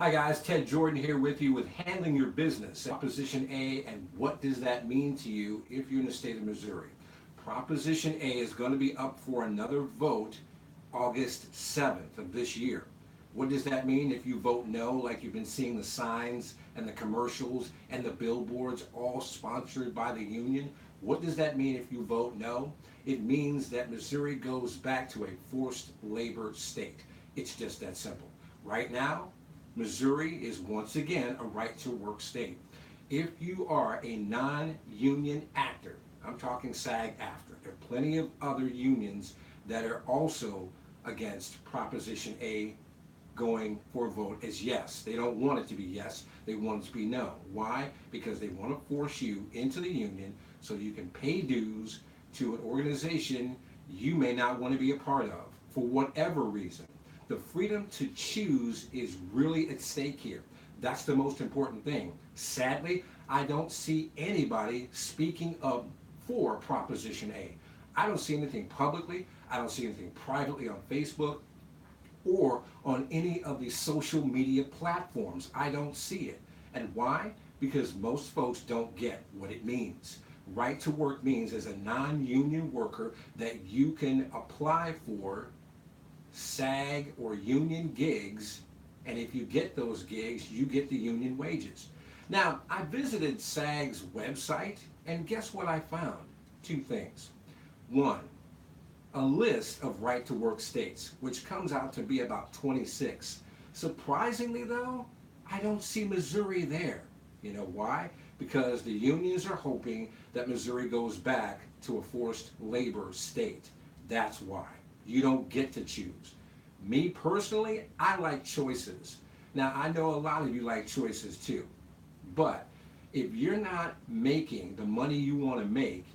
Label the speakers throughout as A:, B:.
A: Hi guys, Ted Jordan here with you with Handling Your Business, Proposition A, and what does that mean to you if you're in the state of Missouri? Proposition A is going to be up for another vote August 7th of this year. What does that mean if you vote no, like you've been seeing the signs and the commercials and the billboards all sponsored by the union? What does that mean if you vote no? It means that Missouri goes back to a forced labor state. It's just that simple. Right now, Missouri is once again a right to work state. If you are a non union actor, I'm talking SAG AFTRA, there are plenty of other unions that are also against Proposition A going for a vote as yes. They don't want it to be yes, they want it to be no. Why? Because they want to force you into the union so you can pay dues to an organization you may not want to be a part of for whatever reason. The freedom to choose is really at stake here. That's the most important thing. Sadly, I don't see anybody speaking up for Proposition A. I don't see anything publicly, I don't see anything privately on Facebook or on any of the social media platforms. I don't see it. And why? Because most folks don't get what it means. Right to work means as a non union worker that you can apply for SAG or union gigs, and if you get those gigs, you get the union wages. Now, I visited SAG's website, and guess what I found? Two things. One, a list of right to work states, which comes out to be about 26. Surprisingly, though, I don't see Missouri there. You know why? Because the unions are hoping that Missouri goes back to a forced labor state. That's why. You don't get to choose. Me personally, I like choices. Now, I know a lot of you like choices too. But if you're not making the money you want to make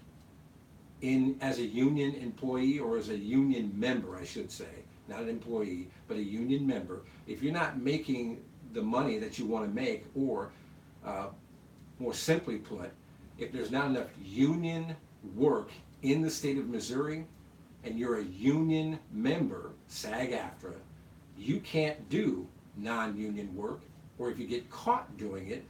A: in as a union employee or as a union member, I should say, not an employee, but a union member, if you're not making the money that you want to make, or uh, more simply put, if there's not enough union work in the state of Missouri and you're a union member, SAG AFTRA, you can't do non union work, or if you get caught doing it,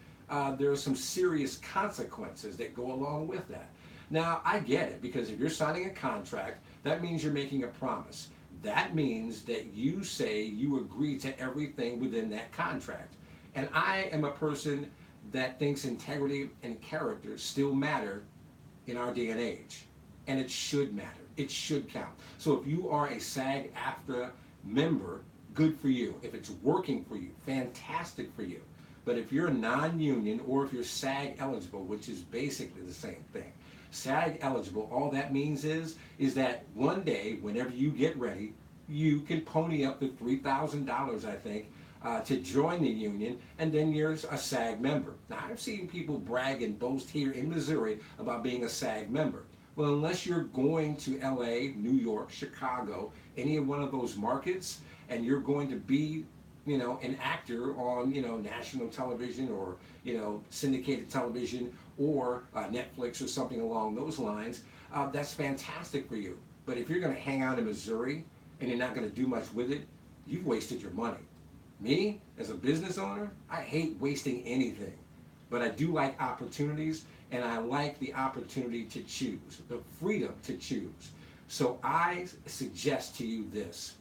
A: there are some serious consequences that go along with that. Now, I get it, because if you're signing a contract, that means you're making a promise. That means that you say you agree to everything within that contract. And I am a person that thinks integrity and character still matter in our day and age. And it should matter. It should count. So if you are a SAG AFTRA member, good for you. If it's working for you, fantastic for you. But if you're non-union, or if you're SAG eligible, which is basically the same thing, SAG eligible, all that means is that one day, whenever you get ready, you can pony up the $3,000, I think, to join the union, and then you're a SAG member. Now, I've seen people brag and boast here in Missouri about being a SAG member. Well, unless you're going to LA, New York, Chicago, any of one of those markets, and you're going to be, an actor on, national television, or, syndicated television, or Netflix or something along those lines, that's fantastic for you. But if you're going to hang out in Missouri and you're not going to do much with it, you've wasted your money. Me, as a business owner, I hate wasting anything. But I do like opportunities, and I like the opportunity to choose, the freedom to choose. So I suggest to you this: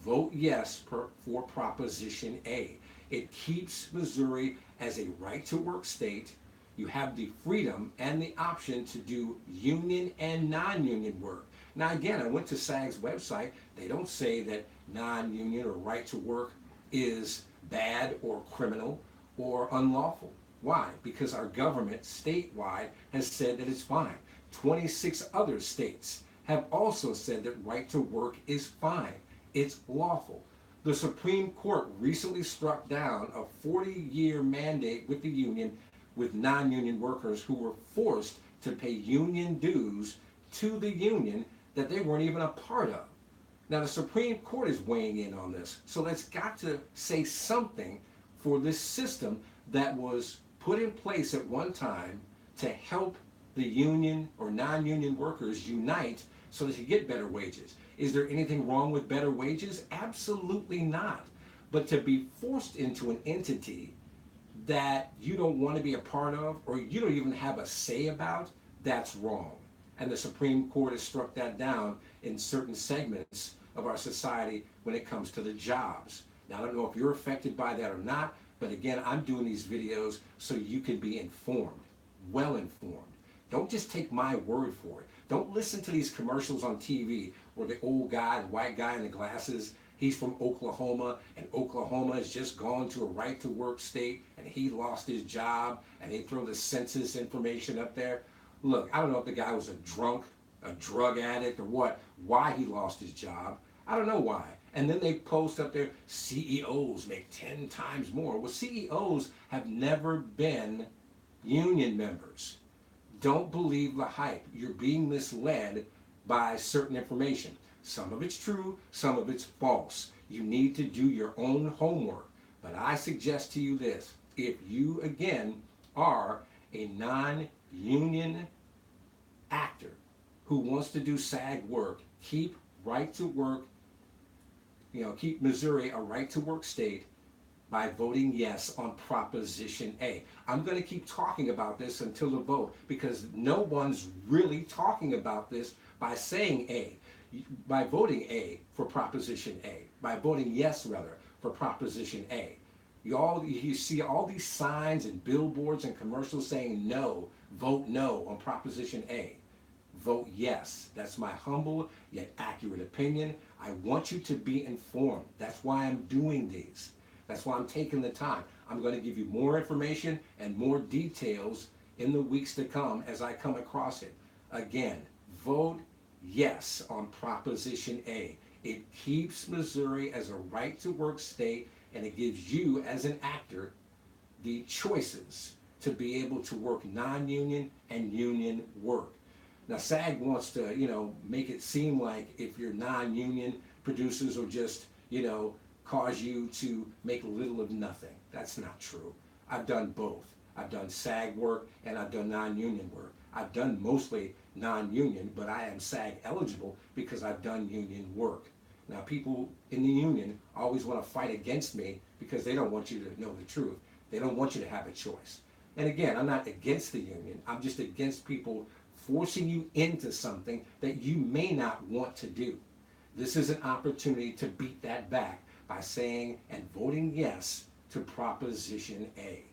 A: vote yes for Proposition A. It keeps Missouri as a right to work state. You have the freedom and the option to do union and non union work. Now, again, I went to SAG's website. They don't say that non union or right to work is bad or criminal or unlawful. Why? Because our government statewide has said that it's fine. 26 other states have also said that right to work is fine. It's lawful. The Supreme Court recently struck down a 40-year mandate with the union with non-union workers who were forced to pay union dues to the union that they weren't even a part of. Now, the Supreme Court is weighing in on this, so that's got to say something for this system that was put in place at one time to help the union or non-union workers unite so that you get better wages. Is there anything wrong with better wages? Absolutely not. But to be forced into an entity that you don't want to be a part of or you don't even have a say about, that's wrong. And the Supreme Court has struck that down in certain segments of our society when it comes to the jobs. Now, I don't know if you're affected by that or not, but again, I'm doing these videos so you can be informed, well informed. Don't just take my word for it. Don't listen to these commercials on TV where the old guy, the white guy in the glasses, he's from Oklahoma, and Oklahoma has just gone to a right to work state, and he lost his job, and they throw the census information up there. Look, I don't know if the guy was a drunk, a drug addict, or what, why he lost his job. I don't know why. And then they post up there, CEOs make 10 times more. Well, CEOs have never been union members. Don't believe the hype. You're being misled by certain information. Some of it's true, some of it's false. You need to do your own homework. But I suggest to you this: if you, again, are a non-union actor who wants to do SAG work, keep right to work, keep Missouri a right to work state by voting yes on Proposition A. I'm going to keep talking about this until the vote because no one's really talking about this by saying A, by voting A for Proposition A, by voting yes, rather, for Proposition A. You see all these signs and billboards and commercials saying no, vote no on Proposition A. Vote yes. That's my humble yet accurate opinion. I want you to be informed. That's why I'm doing these. That's why I'm taking the time. I'm going to give you more information and more details in the weeks to come as I come across it. Again, vote yes on Proposition A. It keeps Missouri as a right to work state, and it gives you as an actor the choices to be able to work non-union and union work. Now, SAG wants to, make it seem like if you're non-union, producers will just, cause you to make little of nothing. That's not true. I've done both. I've done SAG work and I've done non-union work. I've done mostly non-union, but I am SAG eligible because I've done union work. Now, people in the union always want to fight against me because they don't want you to know the truth. They don't want you to have a choice. And again, I'm not against the union. I'm just against people forcing you into something that you may not want to do. This is an opportunity to beat that back by saying and voting yes to Proposition A.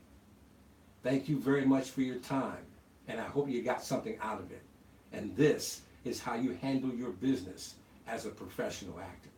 A: Thank you very much for your time, and I hope you got something out of it. And this is how you handle your business as a professional actor.